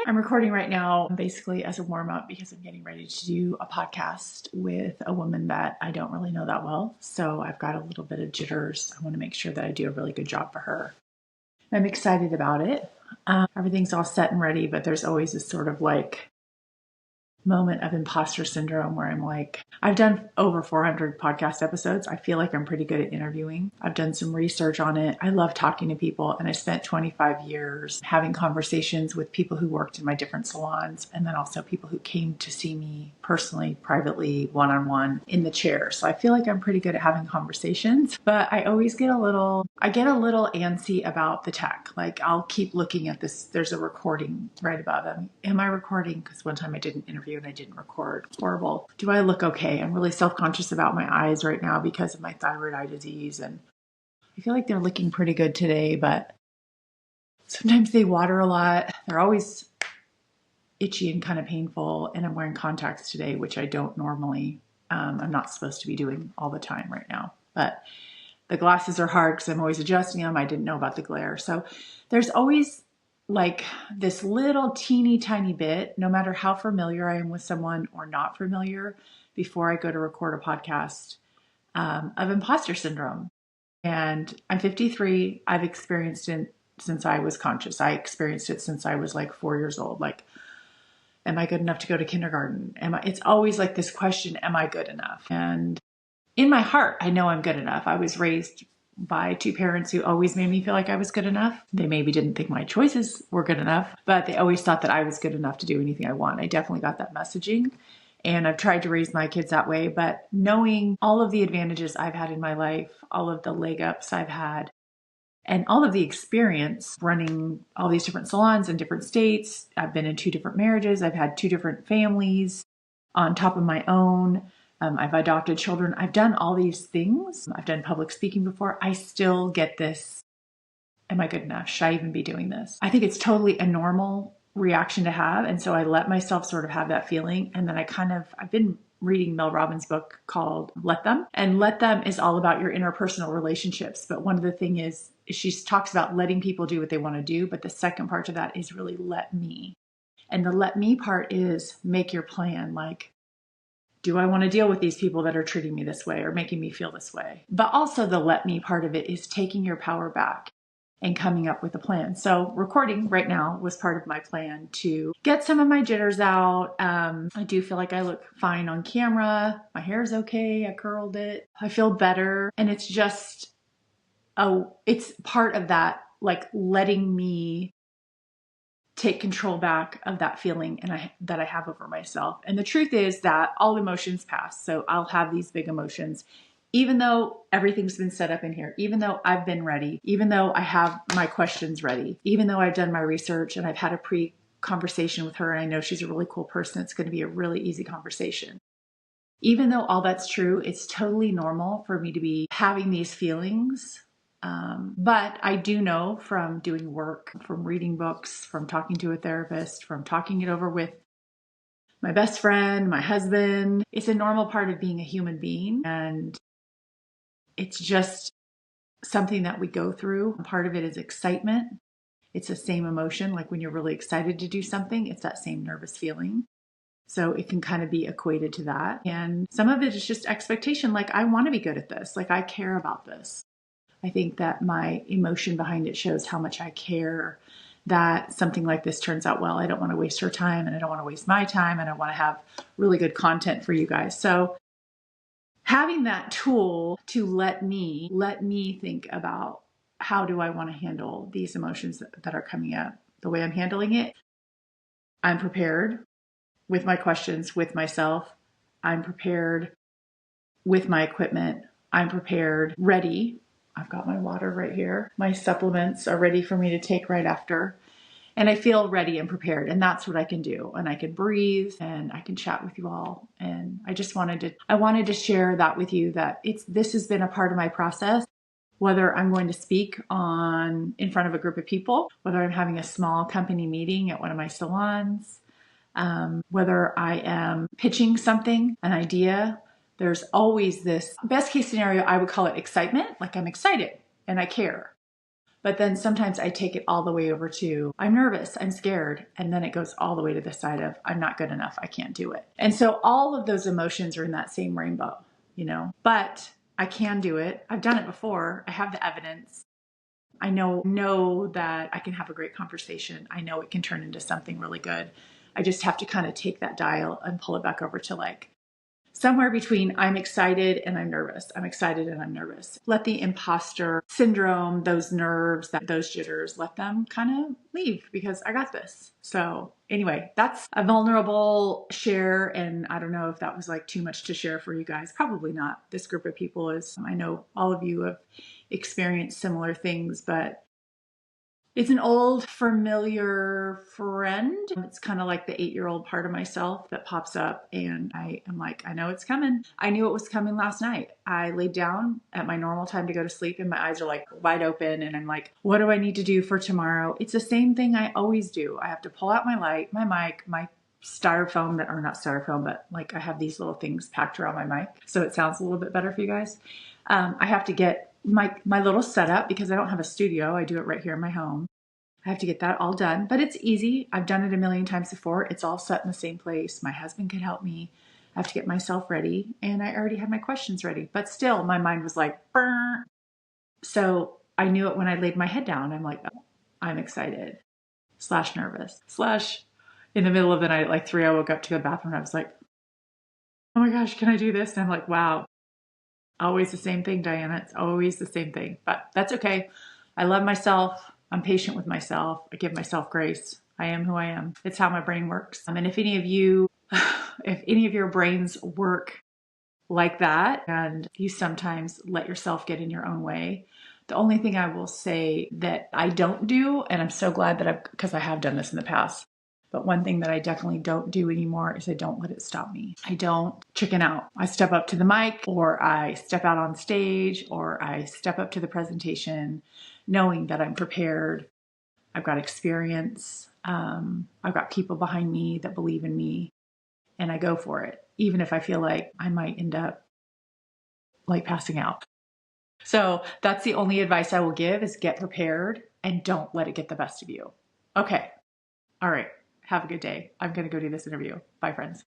I'm recording right now basically as a warm up because I'm getting ready to do a podcast with a woman that I don't really know that well. So I've got a little bit of jitters. I want to make sure that I do a really good job for her. I'm excited about it. Everything's all set and ready, but there's always this sort of like moment of imposter syndrome where I'm like, I've done over 400 podcast episodes. I feel like I'm pretty good at interviewing. I've done some research on it. I love talking to people, and I spent 25 years having conversations with people who worked in my different salons, and then also people who came to see me personally, privately, one-on-one in the chair. So I feel like I'm pretty good at having conversations, but I always get a little antsy about the tech. Like I'll keep looking at this. There's a recording right above them. Am I recording? Because one time I did an interview and I didn't record. Horrible. Do I look okay? I'm really self-conscious about my eyes right now because of my thyroid eye disease. And I feel like they're looking pretty good today, but sometimes they water a lot. They're always itchy and kind of painful. And I'm wearing contacts today, which I don't normally, I'm not supposed to be doing all the time right now. But the glasses are hard because I'm always adjusting them. I didn't know about the glare. So there's always like this little teeny tiny bit, no matter how familiar I am with someone or not familiar, before I go to record a podcast, of imposter syndrome. And I'm 53. I've experienced it since I was conscious. I experienced it since I was like 4 years old. Like, am I good enough to go to kindergarten? It's always like this question, am I good enough? And in my heart, I know I'm good enough. I was raised by two parents who always made me feel like I was good enough. They maybe didn't think my choices were good enough, but they always thought that I was good enough to do anything I want. I definitely got that messaging, and I've tried to raise my kids that way. But knowing all of the advantages I've had in my life, all of the leg ups I've had, and all of the experience running all these different salons in different states, I've been in 2 different marriages, I've had 2 different families on top of my own. I've adopted children. I've done all these things. I've done public speaking before. I still get this, am I good enough? Should I even be doing this? I think it's totally a normal reaction to have. And so I let myself sort of have that feeling. And then I've been reading Mel Robbins' book called Let Them. And Let Them is all about your interpersonal relationships. But one of the things is she talks about letting people do what they want to do. But the second part to that is really let me. And the let me part is make your plan. Like, do I want to deal with these people that are treating me this way or making me feel this way? But also the let me part of it is taking your power back and coming up with a plan. So recording right now was part of my plan to get some of my jitters out. I do feel like I look fine on camera. My hair's okay. I curled it. I feel better. And it's just, it's part of that, like letting me take control back of that feeling that I have over myself. And the truth is that all emotions pass. So I'll have these big emotions, even though everything's been set up in here, even though I've been ready, even though I have my questions ready, even though I've done my research and I've had a pre-conversation with her and I know she's a really cool person. It's going to be a really easy conversation. Even though all that's true, it's totally normal for me to be having these feelings. But I do know from doing work, from reading books, from talking to a therapist, from talking it over with my best friend, my husband, it's a normal part of being a human being. And it's just something that we go through. Part of it is excitement. It's the same emotion. Like when you're really excited to do something, it's that same nervous feeling. So it can kind of be equated to that. And some of it is just expectation. Like I want to be good at this. Like I care about this. I think that my emotion behind it shows how much I care that something like this turns out well. I don't want to waste her time and I don't want to waste my time and I want to have really good content for you guys. So having that tool to let me think about how do I want to handle these emotions that are coming up, the way I'm handling it. I'm prepared with my questions with myself. I'm prepared with my equipment. I'm prepared, ready. I've got my water right here. My supplements are ready for me to take right after. And I feel ready and prepared. And that's what I can do. And I can breathe and I can chat with you all. And I wanted to share that with you that this has been a part of my process, whether I'm going to speak in front of a group of people, whether I'm having a small company meeting at one of my salons, whether I am pitching something, an idea. There's always this best case scenario. I would call it excitement. Like I'm excited and I care. But then sometimes I take it all the way over to I'm nervous, I'm scared. And then it goes all the way to the side of I'm not good enough, I can't do it. And so all of those emotions are in that same rainbow, but I can do it. I've done it before. I have the evidence. I know that I can have a great conversation. I know it can turn into something really good. I just have to kind of take that dial and pull it back over to like somewhere between I'm excited and I'm nervous. I'm excited and I'm nervous. Let the imposter syndrome, those nerves, those jitters, let them kind of leave because I got this. So anyway, that's a vulnerable share. And I don't know if that was like too much to share for you guys. Probably not. This group of people I know all of you have experienced similar things, but it's an old familiar friend. It's kind of like the 8-year-old part of myself that pops up and I am like, I know it's coming. I knew it was coming last night. I laid down at my normal time to go to sleep and my eyes are like wide open and I'm like, what do I need to do for tomorrow? It's the same thing I always do. I have to pull out my light, my mic, my styrofoam that are not styrofoam, but like I have these little things packed around my mic. So it sounds a little bit better for you guys. I have to get my little setup because I don't have a studio. I do it right here in my home. I have to get that all done, but it's easy. I've done it a million times before. It's all set in the same place. My husband could help me. I have to get myself ready and I already have my questions ready, but still my mind was like, burr. So I knew it when I laid my head down. I'm like, oh, I'm excited / nervous / in the middle of the night at like 3, I woke up to the bathroom and I was like, oh my gosh, can I do this? And I'm like, wow, always the same thing, Diana. It's always the same thing, but that's okay. I love myself. I'm patient with myself. I give myself grace. I am who I am. It's how my brain works. And if any of your brains work like that and you sometimes let yourself get in your own way, the only thing I will say that I don't do, and I'm so glad that because I have done this in the past, but one thing that I definitely don't do anymore is I don't let it stop me. I don't chicken out. I step up to the mic or I step out on stage or I step up to the presentation knowing that I'm prepared. I've got experience. I've got people behind me that believe in me and I go for it, even if I feel like I might end up like passing out. So that's the only advice I will give is get prepared and don't let it get the best of you. Okay. All right. Have a good day. I'm going to go do this interview. Bye, friends.